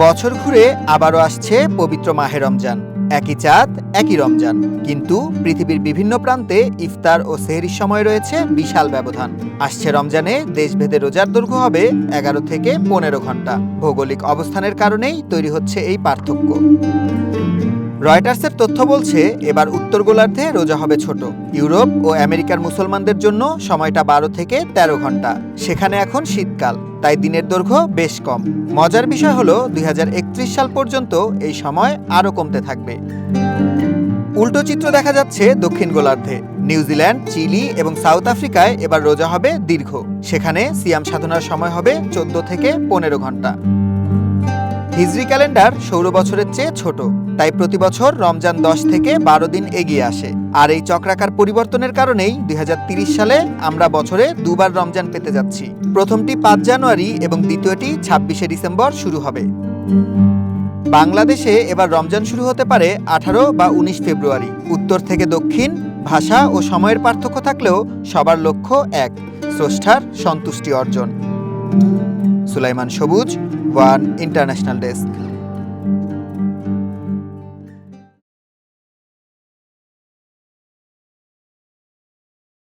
বছর ঘুরে আবারও আসছে পবিত্র মাহে রমজান। একই চাঁদ, একই রমজান, কিন্তু পৃথিবীর বিভিন্ন প্রান্তে ইফতার ও সেহরির সময় রয়েছে বিশাল ব্যবধান। আসছে রমজানে দেশভেদে রোজার দৈর্ঘ্য হবে 11 থেকে 15 ঘন্টা। ভৌগোলিক অবস্থানের কারণেই তৈরি হচ্ছে এই পার্থক্য। রয়টার্সের তথ্য বলছে এবার উত্তর গোলার্ধে রোজা হবে ছোট। ইউরোপ ও আমেরিকার মুসলমানদের জন্য সময়টা 12 থেকে 13 ঘন্টা। সেখানে এখন শীতকাল, তাই দিনের দৈর্ঘ্য বেশ কম। মজার বিষয় হলো 2031 সাল পর্যন্ত এই সময় আরও কমতে থাকবে। উল্টো চিত্র দেখা যাচ্ছে দক্ষিণ গোলার্ধে। নিউজিল্যান্ড, চিলি এবং সাউথ আফ্রিকায় এবার রোজা হবে দীর্ঘ। সেখানে সিয়াম সাধনার সময় হবে 14 থেকে 15 ঘন্টা। হিজরি ক্যালেন্ডার সৌর বছরের চেয়ে ছোট, তাই প্রতি বছর রমজান 10 থেকে 12 দিন এগিয়ে আসে। আর এই চক্রাকার পরিবর্তনের কারণেই 2030 সালে আমরা বছরে দুবার রমজান পেতে যাচ্ছি। প্রথমটি 5 জানুয়ারি এবং দ্বিতীয়টি 26শে ডিসেম্বর শুরু হবে। বাংলাদেশে এবার রমজান শুরু হতে পারে 18 বা 19 ফেব্রুয়ারি। উত্তর থেকে দক্ষিণ, ভাষা ও সময়ের পার্থক্য থাকলেও সবার লক্ষ্য এক: স্রষ্টার সন্তুষ্টি অর্জন। সুলাইমান সবুজ, ওয়ান ইন্টারন্যাশনাল ডেস্ক।